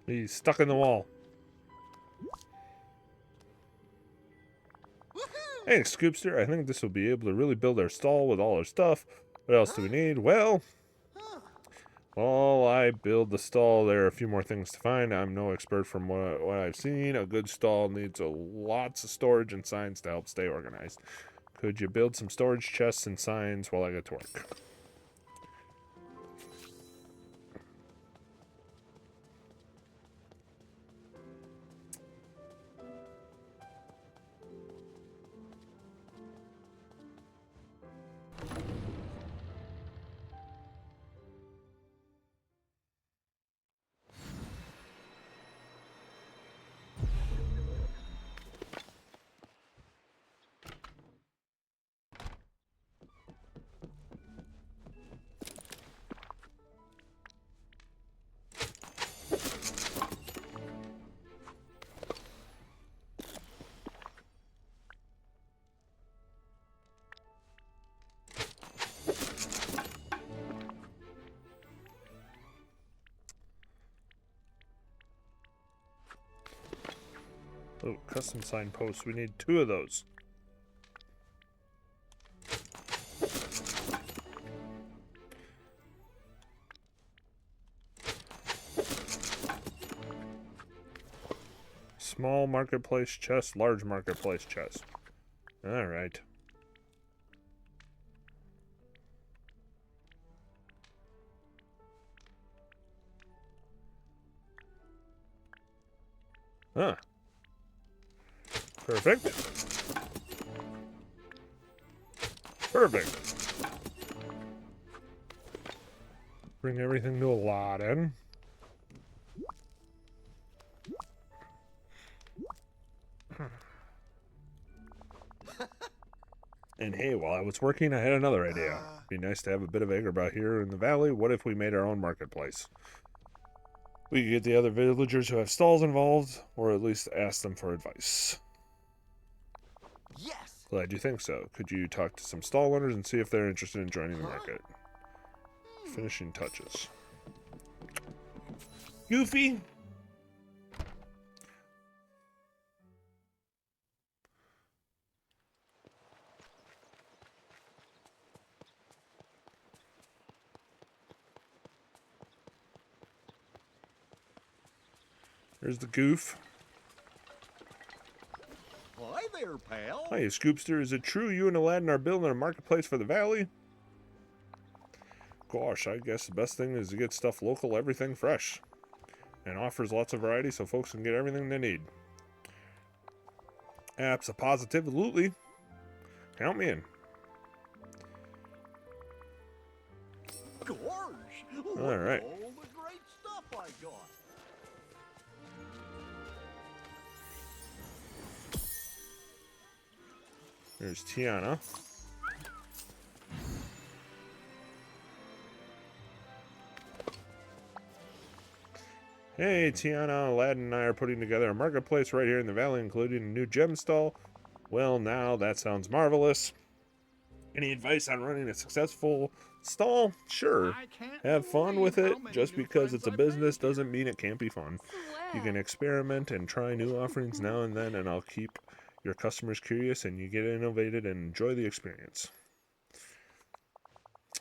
He's stuck in the wall. Hey, Scoobster, I think this will be able to really build our stall with all our stuff. What else do we need? Well, while I build the stall, there are a few more things to find. I'm no expert from what I've seen. A good stall needs lots of storage and signs to help stay organized. Could you build some storage chests and signs while I get to work? Oh, custom sign posts. We need 2 of those. Small marketplace chest, large marketplace chest. All right. Huh. Perfect. Perfect. Bring everything to Aladdin. And hey, while I was working, I had another idea. Be nice to have a bit of Agrabah here in the valley. What if we made our own marketplace? We could get the other villagers who have stalls involved, or at least ask them for advice. Yes. Glad you think so. Could you talk to some stall owners and see if they're interested in joining the market? Finishing touches. Goofy! There's the goof. Hi there, pal. Hi, Scoobster. Is it true you and Aladdin are building a marketplace for the valley? Gosh, I guess the best thing is to get stuff local, everything fresh. And offers lots of variety so folks can get everything they need. Absolutely. Count me in. Gosh, All look right. at all the great stuff I got. There's Tiana. Hey, Tiana, Aladdin and I are putting together a marketplace right here in the valley, including a new gem stall. Well, now that sounds marvelous. Any advice on running a successful stall? Sure. I can't Have fun with believe it. how many Just new because friends it's a I've business made. doesn't mean it can't be fun. You can experiment and try new offerings now and then, and I'll keep your customers curious and you get innovated and enjoy the experience.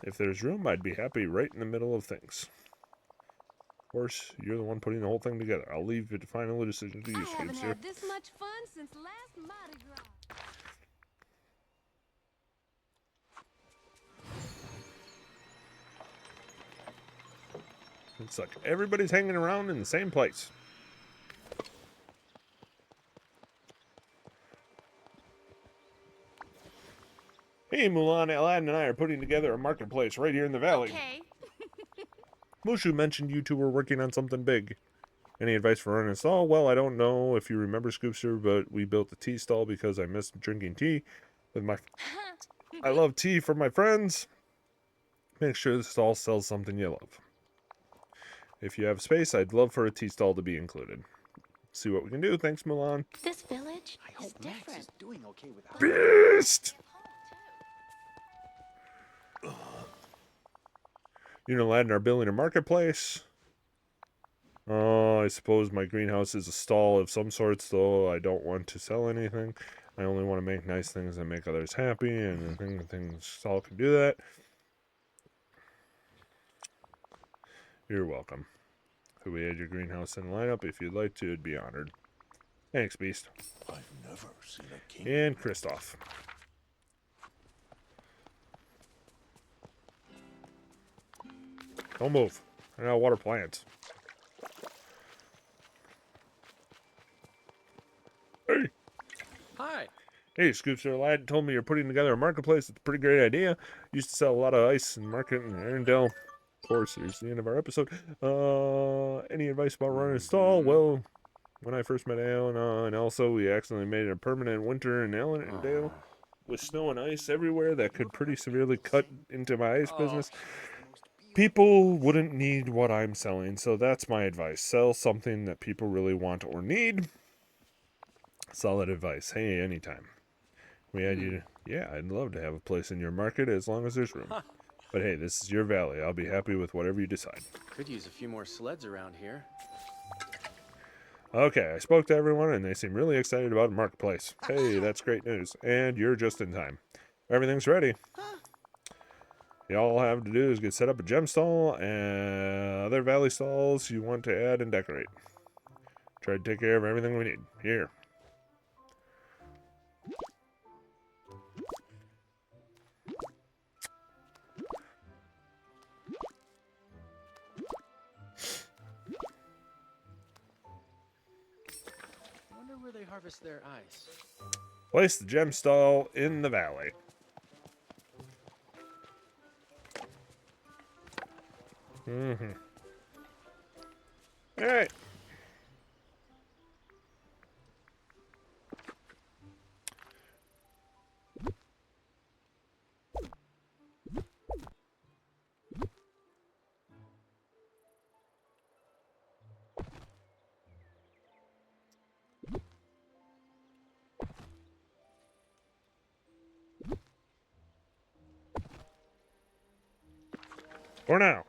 If there's room, I'd be happy right in the middle of things. Of course, you're the one putting the whole thing together. I'll leave the final decision to you, I haven't Scoobster. had this much fun since last Mardi Gras. Looks like everybody's hanging around in the same place. Hey, Mulan, Aladdin and I are putting together a marketplace right here in the valley. Okay. Mushu mentioned you two were working on something big. Any advice for running a stall? Well, I don't know if you remember, Scoopster, but we built a tea stall because I miss drinking tea with my... I love tea for my friends. Make sure the stall sells something you love. If you have space, I'd love for a tea stall to be included. See what we can do. Thanks, Mulan. This village I is hope Max different. is doing okay without Beast! You and Aladdin are building a marketplace. I suppose my greenhouse is a stall of some sorts, though I don't want to sell anything. I only want to make nice things that make others happy, and I think things stall can do that. You're welcome. Could we add your greenhouse in the lineup? If you'd like to, it'd be honored. Thanks, Beast. I've never seen a king. And Kristoff. Don't move. I gotta water plants. Hey! Hi. Hey, Scoopster, Aladdin told me you're putting together a marketplace. It's a pretty great idea. Used to sell a lot of ice and market in Arendelle. Of course, here's the end of our episode. Any advice about running a stall? Well, when I first met Alan and Elsa, we accidentally made it a permanent winter in Arendelle with snow and ice everywhere that could pretty severely cut into my ice business. People wouldn't need what I'm selling, so that's my advice. Sell something that people really want or need. Solid advice. Hey, anytime. We had you. Yeah, I'd love to have a place in your market as long as there's room. But hey, this is your valley. I'll be happy with whatever you decide. Could use a few more sleds around here. Okay, I spoke to everyone and they seem really excited about the marketplace. Hey, that's great news. And you're just in time. Everything's ready. All I have to do is get set up a gem stall and other valley stalls you want to add and decorate. Try to take care of everything we need. Here. Wonder where they harvest their ice. Place the gem stall in the valley. All right. For now.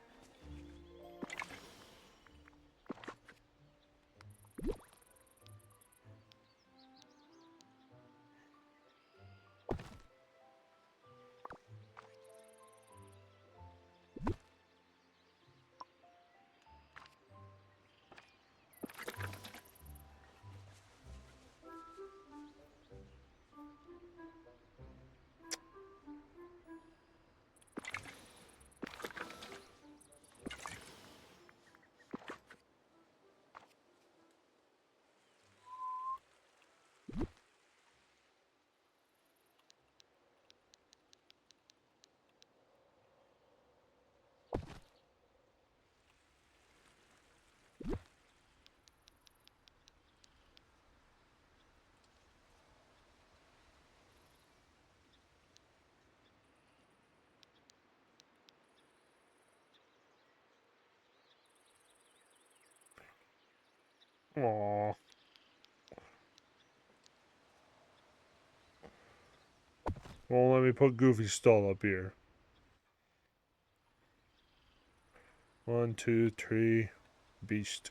Aww. Well, let me put Goofy's stall up here. 1, 2, 3. Beast.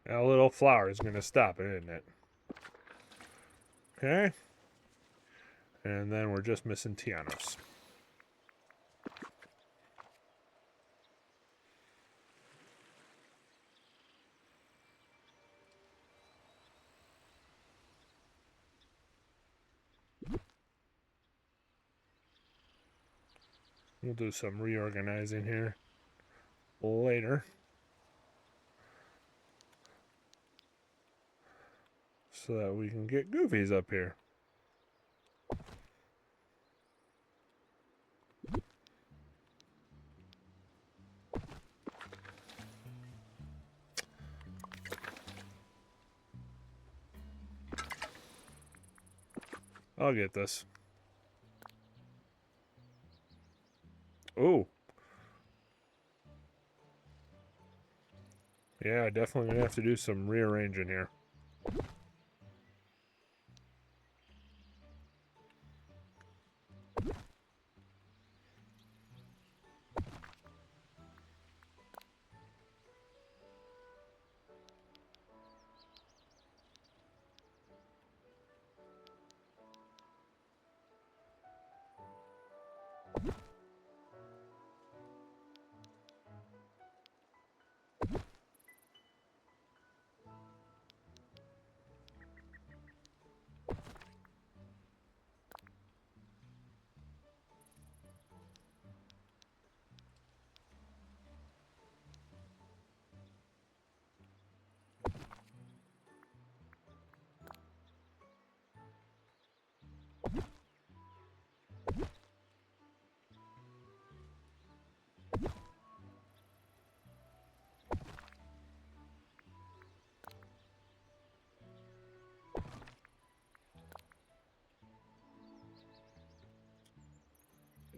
That little flower is going to stop it, isn't it? Okay. And then we're just missing Tianos. We'll do some reorganizing here later. So that we can get Goofies up here. I'll get this. Oh. Yeah, definitely gonna have to do some rearranging here.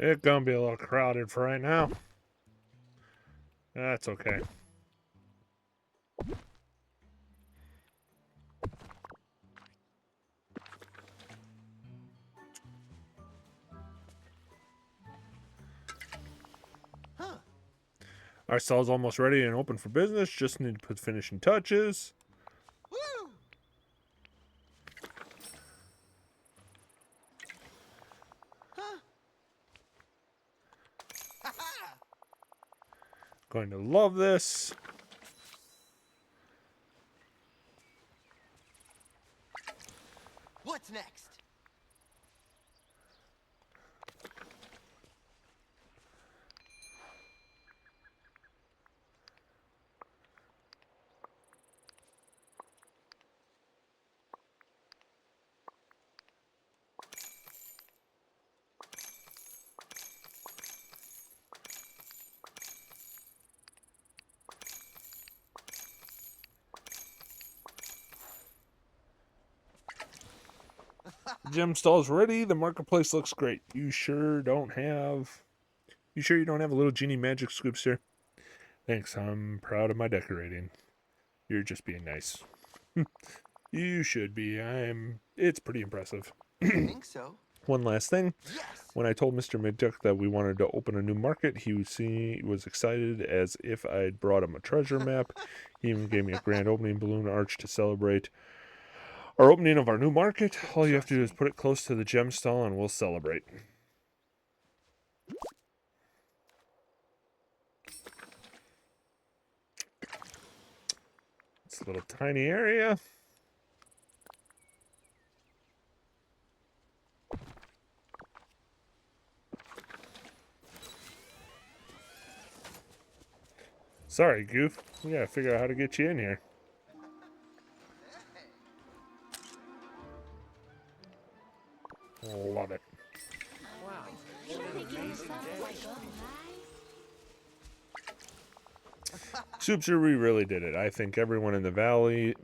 It's gonna be a little crowded for right now. That's okay. Huh. Our stall's almost ready and open for business. Just need to put finishing touches. Woo! Huh? Ha-ha! Going to love this. What's next? gem stall's ready. The marketplace looks great. You sure you don't have a little genie magic, Scoobster? Thanks, I'm proud of my decorating. You're just being nice. You should be. It's pretty impressive. I think so. One last thing. Yes. When I told Mr. McDuck that we wanted to open a new market, he was excited as if I'd brought him a treasure map. He even gave me a grand opening balloon arch to celebrate our opening of our new market. All you have to do is put it close to the gem stall and we'll celebrate. It's a little tiny area. Sorry, Goof. We gotta figure out how to get you in here. Love it. Wow. Scoobster, we really did it. I think everyone in the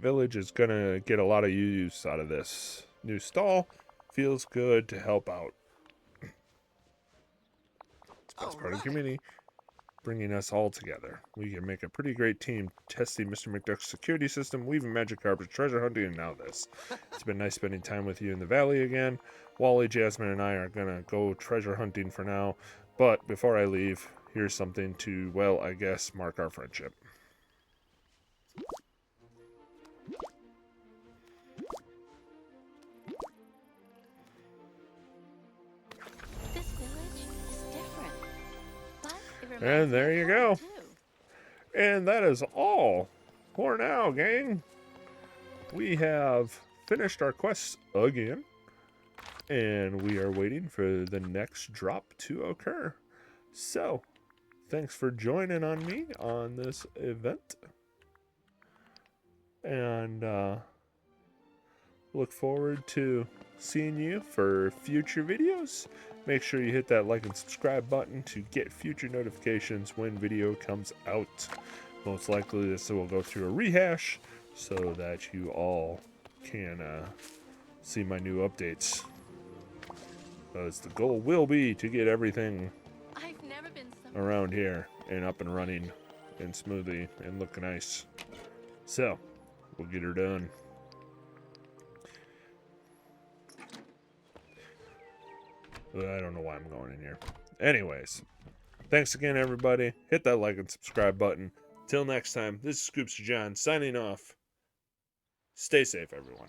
village is gonna get a lot of use out of this new stall. Feels good to help out. It's the best part of the community, bringing us all together. We can make a pretty great team testing Mr. McDuck's security system, weaving magic carpets, treasure hunting, and now this. It's been nice spending time with you in the valley again. Wally, Jasmine, and I are gonna go treasure hunting for now, but before I leave, here's something to, well, I guess, mark our friendship. This village is different. But it reminds And me there of you home, go. too. And that is all for now, gang. We have finished our quests again, and we are waiting for the next drop to occur. So, thanks for joining on me on this event, and look forward to seeing you for future videos. Make sure you hit that like and subscribe button to get future notifications when video comes out. Most likely this will go through a rehash so that you all can see my new updates. As the goal will be to get everything I've never been so around here and up and running and smoothly and looking nice. So, we'll get her done. I don't know why I'm going in here. Anyways, thanks again, everybody. Hit that like and subscribe button. Till next time, this is Scoobster John signing off. Stay safe, everyone.